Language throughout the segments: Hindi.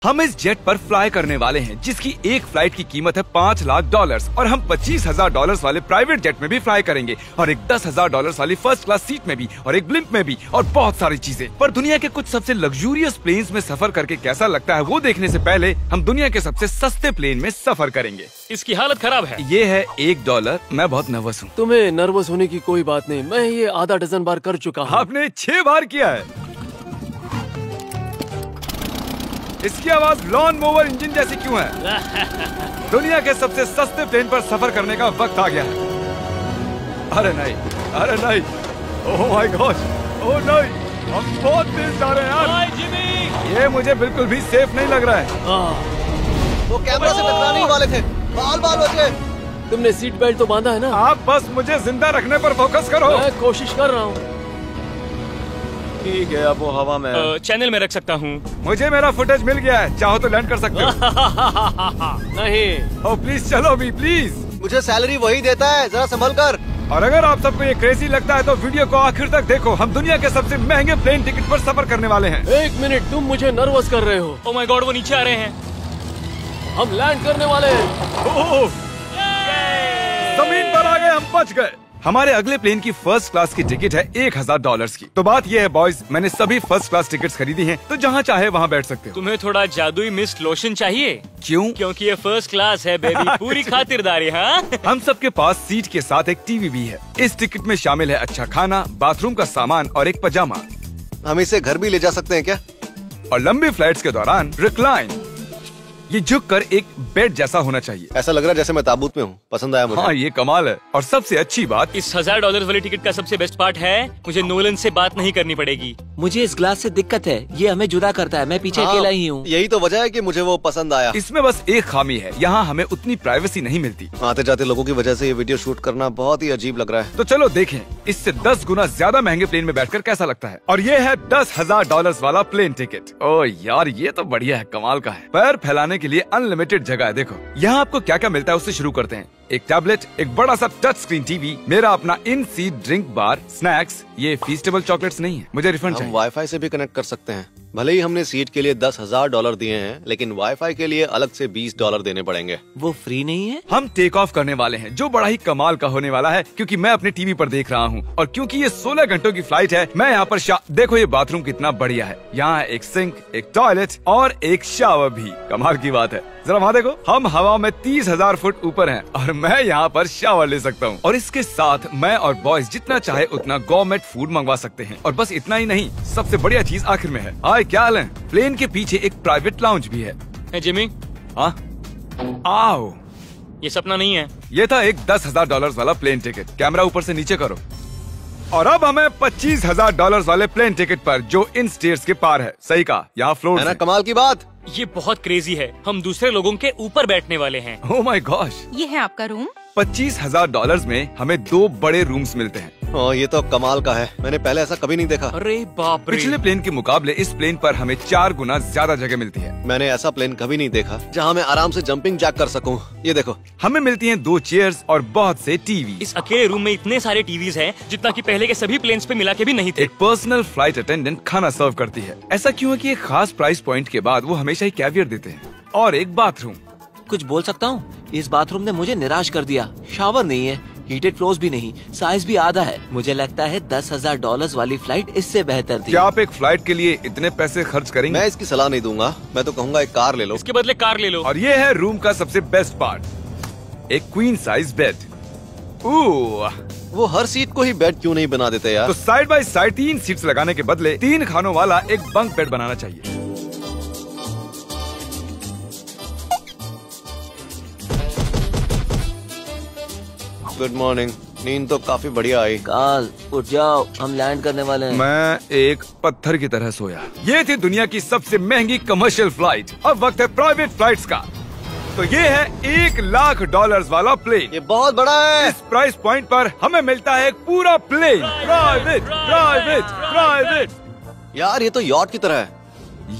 हम इस जेट पर फ्लाई करने वाले हैं जिसकी एक फ्लाइट की कीमत है $5 लाख और हम $25,000 वाले प्राइवेट जेट में भी फ्लाई करेंगे और एक $10,000 वाली फर्स्ट क्लास सीट में भी और एक ब्लिम्प में भी और बहुत सारी चीजें। पर दुनिया के कुछ सबसे लग्जूरियस प्लेन्स में सफर करके कैसा लगता है वो देखने से पहले हम दुनिया के सबसे सस्ते प्लेन में सफर करेंगे। इसकी हालत खराब है। ये है $1। मैं बहुत नर्वस हूँ। तुम्हें नर्वस होने की कोई बात नहीं, मैं ये आधा डजन बार कर चुका हूँ। आपने 6 बार किया है। इसकी आवाज लॉन मोवर इंजन जैसी क्यों है? दुनिया के सबसे सस्ते प्लेन पर सफर करने का वक्त आ गया है। अरे नहीं, अरे नहीं, ओह माय गॉड, ओह नहीं, हम बहुत तेज जा रहे हैं यार। हाय जिमी, ये मुझे बिल्कुल भी सेफ नहीं लग रहा है। वो कैमरा से टकराने ही वाले थे। बाल बाल बचे। तुमने सीट बेल्ट तो बांधा है ना? आप बस मुझे जिंदा रखने पर फोकस करो। मैं कोशिश कर रहा हूँ। ठीक है, अब वो हवा में चैनल में रख सकता हूँ। मुझे मेरा फुटेज मिल गया है, चाहो तो लैंड कर सकते हो। नहीं। ओह प्लीज चलो भी प्लीज। मुझे सैलरी वही देता है, जरा संभल कर। और अगर आप सबको ये क्रेजी लगता है तो वीडियो को आखिर तक देखो। हम दुनिया के सबसे महंगे प्लेन टिकट पर सफर करने वाले हैं। 1 मिनट, तुम मुझे नर्वस कर रहे हो। ओह माय गॉड, वो नीचे आ रहे हैं। हम लैंड करने वाले हैं। ओह, जमीन पर आ गए, हम बच गए। हमारे अगले प्लेन की फर्स्ट क्लास की टिकट है $1,000 की। तो बात ये है बॉयज, मैंने सभी फर्स्ट क्लास टिकट्स खरीदी हैं, तो जहाँ चाहे वहाँ बैठ सकते हो। तुम्हें थोड़ा जादुई मिस्ट लोशन चाहिए? क्यों? क्योंकि ये फर्स्ट क्लास है बेबी, पूरी खातिरदारी। हाँ, हम सबके पास सीट के साथ एक टीवी भी है। इस टिकट में शामिल है अच्छा खाना, बाथरूम का सामान और एक पजामा। हम इसे घर भी ले जा सकते हैं क्या? और लंबी फ्लाइट्स के दौरान रिक्लाइन, ये झुककर एक बेड जैसा होना चाहिए। ऐसा लग रहा है जैसे मैं ताबूत में हूँ। पसंद आया मुझे। हाँ, ये कमाल है। और सबसे अच्छी बात, इस $1,000 वाली टिकट का सबसे बेस्ट पार्ट है, मुझे नोलन से बात नहीं करनी पड़ेगी। मुझे इस ग्लास से दिक्कत है, ये हमें जुदा करता है। मैं पीछे अकेला ही हूँ। यही तो वजह है कि मुझे वो पसंद आया। इसमें बस एक खामी है, यहाँ हमें उतनी प्राइवेसी नहीं मिलती। आते जाते लोगों की वजह से ये वीडियो शूट करना बहुत ही अजीब लग रहा है। तो चलो देखें इससे 10 गुना ज्यादा महंगे प्लेन में बैठकर कैसा लगता है। और ये है $10,000 वाला प्लेन टिकट। ओह यार, ये तो बढ़िया है, कमाल का है। पैर फैलाने के लिए अनलिमिटेड जगह है। देखो यहाँ आपको क्या क्या मिलता है, उससे शुरू करते हैं। एक टैबलेट, एक बड़ा सा टच स्क्रीन टीवी, मेरा अपना इन सीट ड्रिंक बार, स्नैक्स। ये फीस्टेबल चॉकलेट्स नहीं है, मुझे रिफंड हम चाहिए। वाईफाई से भी कनेक्ट कर सकते हैं। भले ही हमने सीट के लिए $10,000 दिए हैं, लेकिन वाईफाई के लिए अलग से $20 देने पड़ेंगे। वो फ्री नहीं है? हम टेक ऑफ करने वाले हैं, जो बड़ा ही कमाल का होने वाला है, क्योंकि मैं अपने टीवी पर देख रहा हूँ। और क्योंकि ये 16 घंटों की फ्लाइट है, मैं यहाँ पर देखो ये बाथरूम कितना बढ़िया है। यहाँ एक सिंक, एक टॉयलेट और एक शावर भी। कमाल की बात है, जरा वहाँ देखो। हम हवा में 30,000 फुट ऊपर हैं और मैं यहाँ पर शावर ले सकता हूँ। और इसके साथ मैं और बॉयज जितना चाहे उतना गवर्नमेंट फूड मंगवा सकते हैं। और बस इतना ही नहीं, सबसे बढ़िया चीज आखिर में है। हाय, क्या हाल है? प्लेन के पीछे एक प्राइवेट लाउंज भी है। hey, जिमी, हाँ, आओ। ये सपना नहीं है। ये था एक $10,000 वाला प्लेन टिकट। कैमरा ऊपर से नीचे करो। और अब हमें $25,000 वाले प्लेन टिकट पर, जो इन स्टेयर्स के पार है। सही कहा, यहाँ फ्लोर है ना कमाल की बात। ये बहुत क्रेजी है, हम दूसरे लोगों के ऊपर बैठने वाले हैं। ओह माय गॉश, ये है आपका रूम। $25,000 में हमें 2 बड़े रूम्स मिलते हैं। ये तो कमाल का है, मैंने पहले ऐसा कभी नहीं देखा। अरे बाप रे। पिछले प्लेन के मुकाबले इस प्लेन पर हमें 4 गुना ज्यादा जगह मिलती है। मैंने ऐसा प्लेन कभी नहीं देखा जहाँ मैं आराम से जंपिंग जैक कर सकूं। ये देखो, हमें मिलती हैं 2 चेयर्स और बहुत से टीवी। इस अकेले रूम में इतने सारे टीवीज हैं, जितना कि पहले के सभी प्लेन्स पे मिला के भी नहीं थे। एक पर्सनल फ्लाइट अटेंडेंट खाना सर्व करती है। ऐसा क्यों है कि एक खास प्राइस पॉइंट के बाद वो हमेशा ही कैवियर देते हैं। और एक बाथरूम। कुछ बोल सकता हूँ? इस बाथरूम ने मुझे निराश कर दिया। शावर नहीं है, हीटेड फ्लोर्स भी नहीं, साइज भी आधा है। मुझे लगता है $10,000 वाली फ्लाइट इससे बेहतर थी। क्या आप एक फ्लाइट के लिए इतने पैसे खर्च करेंगे? मैं इसकी सलाह नहीं दूंगा। मैं तो कहूँगा एक कार ले लो। इसके बदले कार ले लो। और ये है रूम का सबसे बेस्ट पार्ट, एक क्वीन साइज बेड। वो हर सीट को ही बेड क्यों नहीं बना देते यार? तो साइड बाय साइड 3 सीट्स लगाने के बदले 3 खानों वाला एक बंक बेड बनाना चाहिए। Good morning. नींद तो काफी बढ़िया आई। काल, उठ जाओ, हम लैंड करने वाले हैं। मैं एक पत्थर की तरह सोया। ये थी दुनिया की सबसे महंगी कमर्शियल फ्लाइट। अब वक्त है प्राइवेट फ्लाइट्स का। तो ये है $1,00,000 वाला प्लेन। ये बहुत बड़ा है। इस प्राइस पॉइंट पर हमें मिलता है एक पूरा प्लेन। Private, private, private. यार ये तो यॉट की तरह है।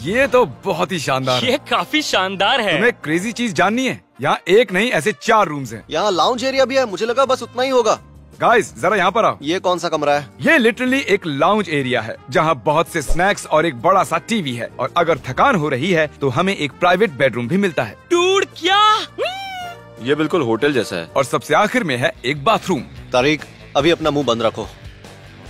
ये तो बहुत ही शानदार है। ये काफी शानदार है। तुम्हें क्रेजी चीज जाननी है? यहाँ एक नहीं, ऐसे 4 रूम्स हैं। यहाँ लाउंज एरिया भी है, मुझे लगा बस उतना ही होगा। गाइस जरा यहाँ पर आओ। ये कौन सा कमरा है? ये लिटरली एक लाउंज एरिया है जहाँ बहुत से स्नैक्स और एक बड़ा सा टीवी है, और अगर थकान हो रही है तो हमें एक प्राइवेट बेडरूम भी मिलता है। डूड क्या? ये बिल्कुल होटल जैसा है। और सबसे आखिर में है एक बाथरूम। तारिक, अभी अपना मुंह बंद रखो,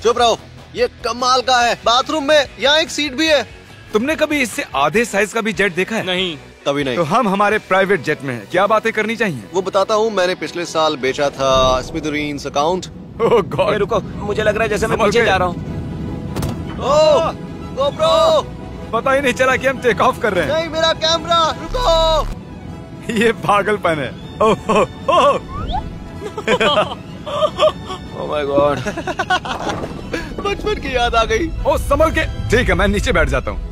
चुप रहो। ये कमाल का है। बाथरूम में यहाँ एक सीट भी है। तुमने कभी इससे आधे साइज का भी जेट देखा है? नहीं। कभी नहीं। तो हम हमारे प्राइवेट जेट में हैं। क्या बातें करनी चाहिए? वो बताता हूँ, मैंने पिछले साल बेचा था स्मिथेरियंस अकाउंट। ओह गॉड, रुको, मुझे लग रहा है जैसे मैं संभल पीछे के। जा रहा हूँ। ओह गोप्रो, पता ही नहीं चला कि हम टेक ऑफ कर रहे नहीं मेरा कैमरा, रुको। हैं। ये पागलपन है। ओह ओह ओह माय गॉड। बचपन की याद आ गई। ओह, संभल के। ठीक है, मैं नीचे बैठ जाता हूँ।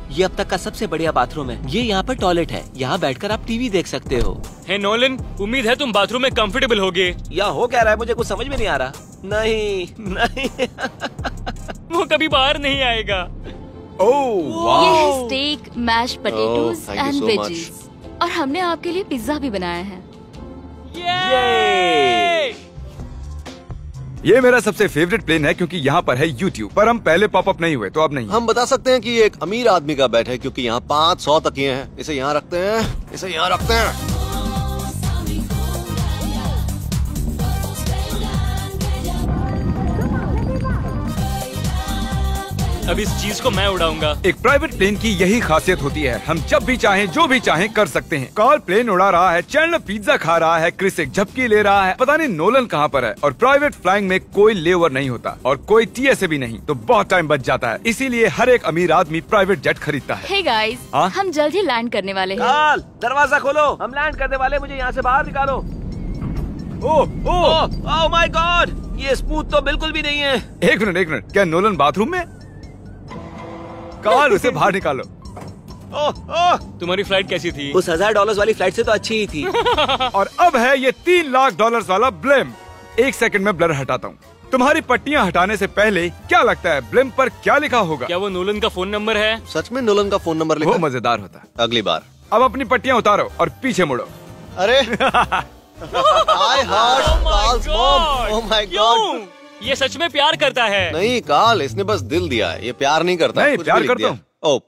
ये अब तक का सबसे बढ़िया बाथरूम है। ये यहाँ पर टॉयलेट है। यहाँ बैठकर आप टीवी देख सकते हो। हे नोलन, उम्मीद है तुम बाथरूम में कंफर्टेबल होगे। या हो क्या रहा है, मुझे कुछ समझ में नहीं आ रहा। नहीं नहीं। वो कभी बाहर नहीं आएगा। ओह ये वाह, है steak, mash potatoes thank you and so veggies, और हमने आपके लिए पिज्जा भी बनाया है। ये ये मेरा सबसे फेवरेट प्लेन है क्योंकि यहाँ पर है YouTube। पर हम पहले पॉपअप नहीं हुए तो अब नहीं। हम बता सकते हैं कि ये एक अमीर आदमी का बेड है क्योंकि यहाँ 500 तकिए हैं। इसे यहाँ रखते हैं, इसे यहाँ रखते हैं। अब इस चीज को मैं उड़ाऊंगा। एक प्राइवेट प्लेन की यही खासियत होती है, हम जब भी चाहें जो भी चाहें कर सकते हैं। कार्ल प्लेन उड़ा रहा है, चैंडलर पिज्जा खा रहा है, क्रिस एक झपकी ले रहा है, पता नहीं नोलन कहाँ पर है। और प्राइवेट फ्लाइंग में कोई लेओवर नहीं होता और कोई TSA भी नहीं, तो बहुत टाइम बच जाता है। इसीलिए हर एक अमीर आदमी प्राइवेट जेट खरीदता है। हे गाइस, हाँ? हम जल्द ही लैंड करने वाले हैं। काल, दरवाजा खोलो, हम लैंड करने वाले। मुझे यहाँ से बाहर निकालो। ओह ओह, ओह माय गॉड, ये स्मूथ तो बिल्कुल भी नहीं है। एक मिनट, क्या नोलन बाथरूम में? कार्ल, उसे बाहर निकालो। तुम्हारी फ्लाइट कैसी थी? उस $1000 वाली फ्लाइट से तो अच्छी ही थी। और अब है ये $3 लाख वाला ब्लेम। एक सेकंड में ब्लर हटाता हूँ। तुम्हारी पट्टियाँ हटाने से पहले क्या लगता है ब्लेम पर क्या लिखा होगा? क्या वो नोलन का फोन नंबर है? सच में नोलन का फोन नंबर लिखा वो है? मजेदार होता। अगली बार। अब अपनी पट्टियाँ उतारो और पीछे मुड़ो। अरे I heard Carl's mom. Oh my God. क्यों? ये सच में प्यार करता है? नहीं कार्ल, इसने बस दिल दिया है, ये प्यार नहीं करता। नहीं, कुछ प्यार भी लिख करता दिया। ओह,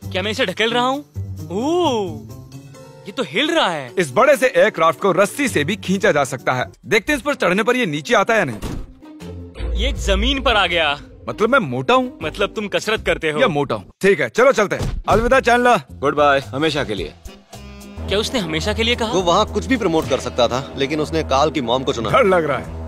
क्या मैं इसे ढकेल रहा हूँ? ओह, ये तो हिल रहा है। इस बड़े से एयरक्राफ्ट को रस्सी से भी खींचा जा सकता है। देखते हैं इस पर चढ़ने पर ये नीचे आता है या नहीं। ये जमीन पर आ गया। मतलब मैं मोटा हूँ मतलब तुम कसरत करते हो? या मोटा हूँ? ठीक है, चलो चलते हैं। अलविदा चैंडलर। गुड बाय, हमेशा के लिए। क्या उसने हमेशा के लिए कहा? वो वहाँ कुछ भी प्रमोट कर सकता था, लेकिन उसने कार्ल की मॉम को चुना। डर लग रहा है,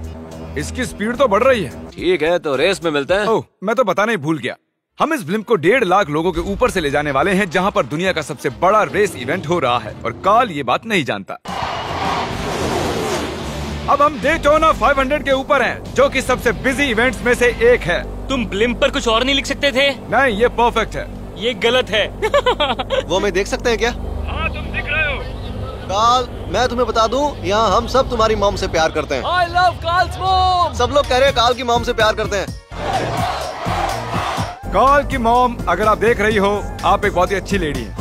इसकी स्पीड तो बढ़ रही है। ठीक है, तो रेस में मिलते हैं। ओह, मैं तो बताना ही भूल गया। हम इस ब्लिम्प को 1.5 लाख लोगों के ऊपर से ले जाने वाले हैं, जहाँ पर दुनिया का सबसे बड़ा रेस इवेंट हो रहा है, और कार्ल ये बात नहीं जानता। अब हम डेटोना 500 के ऊपर हैं, जो कि सबसे बिजी इवेंट्स में से एक है। तुम ब्लिम्प पर कुछ और नहीं लिख सकते थे? नहीं, ये परफेक्ट है। ये गलत है। वो हमें देख सकते हैं क्या? हाँ, तुम दिख रहे हो। कार्ल, मैं तुम्हें बता दूं, यहाँ हम सब तुम्हारी मॉम से प्यार करते हैं। I love Carl's mom. सब लोग कह रहे हैं कार्ल की मॉम से प्यार करते हैं। कार्ल की मॉम, अगर आप देख रही हो, आप एक बहुत ही अच्छी लेडी है।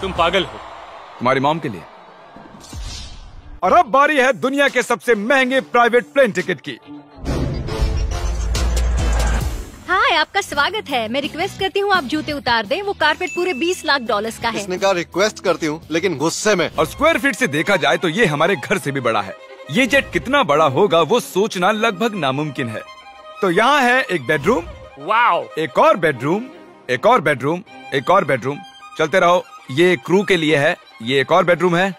तुम पागल हो। तुम्हारी मॉम के लिए। और अब बारी है दुनिया के सबसे महंगे प्राइवेट प्लेन टिकट की। हाय, आपका स्वागत है। मैं रिक्वेस्ट करती हूँ आप जूते उतार दें। वो कारपेट पूरे $20 लाख का है। इसने कहा रिक्वेस्ट करती हूँ, लेकिन गुस्से में। और स्क्वायर फीट से देखा जाए तो ये हमारे घर से भी बड़ा है। ये जेट कितना बड़ा होगा वो सोचना लगभग नामुमकिन है। तो यहाँ है एक बेडरूम, वाओ, एक और बेडरूम, एक और बेडरूम, एक और बेडरूम। चलते रहो। ये क्रू के लिए है। ये एक और बेडरूम है।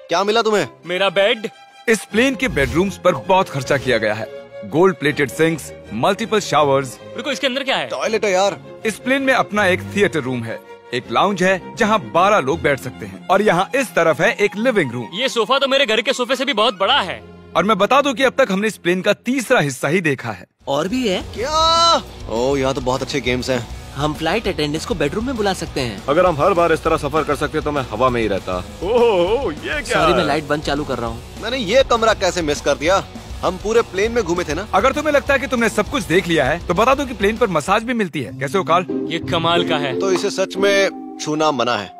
क्या मिला तुम्हें? मेरा बेड। इस प्लेन के बेडरूम्स पर बहुत खर्चा किया गया है। Gold plated sinks, multiple showers. रुको, इसके अंदर क्या है? टॉयलेट है यार। इस प्लेन में अपना एक थिएटर रूम है, एक लाउंज है जहाँ 12 लोग बैठ सकते हैं, और यहाँ इस तरफ है एक लिविंग रूम। ये सोफा तो मेरे घर के सोफे से भी बहुत बड़ा है। और मैं बता दूं कि अब तक हमने इस प्लेन का तीसरा हिस्सा ही देखा है। और भी है। क्या? ओह, यहाँ तो बहुत अच्छे गेम्स हैं। हम फ्लाइट अटेंडेंट्स को बेडरूम में बुला सकते हैं। अगर हम हर बार इस तरह सफर कर सकते तो मैं हवा में ही रहता। ओह, ये क्या? सॉरी, मैं लाइट बंद चालू कर रहा हूँ। मैंने ये कमरा कैसे मिस कर दिया? हम पूरे प्लेन में घूमे थे ना। अगर तुम्हें लगता है कि तुमने सब कुछ देख लिया है तो बता दो कि प्लेन पर मसाज भी मिलती है। कैसे हो कार्ल? ये कमाल का है। तो इसे सच में छूना मना है।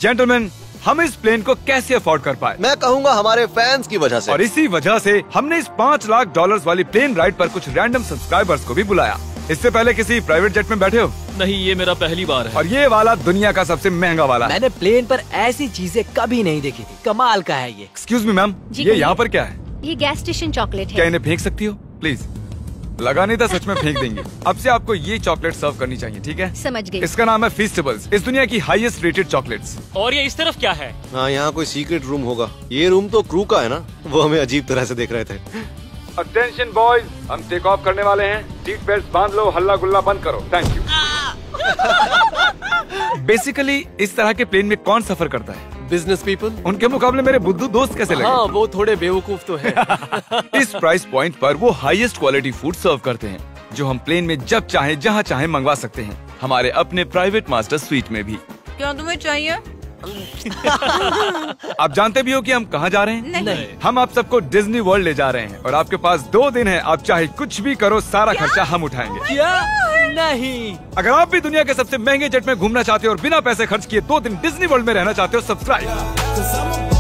जेंटलमैन, हम इस प्लेन को कैसे अफोर्ड कर पाए? मैं कहूँगा हमारे फैंस की वजह से। और इसी वजह से हमने इस $5 लाख वाली प्लेन राइड पर कुछ रैंडम सब्सक्राइबर्स को भी बुलाया। इससे पहले किसी प्राइवेट जेट में बैठे हो? नहीं, ये मेरा पहली बार है। और ये वाला दुनिया का सबसे महंगा वाला है। मैंने प्लेन पर ऐसी चीजें कभी नहीं देखी थी। कमाल का है ये। एक्सक्यूज मी मैम, जी ये कहिए। यहाँ पर क्या है? ये गैस स्टेशन चॉकलेट क्या है। इन्हें फेंक सकती हो प्लीज? लगा नहीं था सच में फेंक देंगे। अब से आपको ये चॉकलेट सर्व करनी चाहिए, ठीक है? समझ गई। इसका नाम है फीस्टेबल्स, इस दुनिया की हाईएस्ट रेटेड चॉकलेट्स। और ये इस तरफ क्या है? हाँ, यहाँ कोई सीक्रेट रूम होगा। ये रूम तो क्रू का है ना, वो हमें अजीब तरह से देख रहे थे। अटेंशन बॉयज, हम टेक ऑफ करने वाले हैं। सीट बेल्ट बांध लो, हल्ला गुल्ला बंद करो। Thank you. बेसिकली इस तरह के प्लेन में कौन सफर करता है? Business people. उनके मुकाबले मेरे बुद्धू दोस्त कैसे लगे? हाँ, वो थोड़े बेवकूफ तो है। इस प्राइस पॉइंट पर वो हाईएस्ट क्वालिटी फूड सर्व करते हैं, जो हम प्लेन में जब चाहे जहाँ चाहे मंगवा सकते हैं, हमारे अपने प्राइवेट मास्टर स्वीट में भी। क्या तुम्हें चाहिए? आप जानते भी हो कि हम कहाँ जा रहे हैं? नहीं। हम आप सबको डिज्नी वर्ल्ड ले जा रहे हैं और आपके पास 2 दिन है। आप चाहे कुछ भी करो, सारा खर्चा हम उठाएंगे। क्या? नहीं। अगर आप भी दुनिया के सबसे महंगे जेट में घूमना चाहते हो और बिना पैसे खर्च किए 2 दिन डिज्नी वर्ल्ड में रहना चाहते हो, सब्सक्राइब।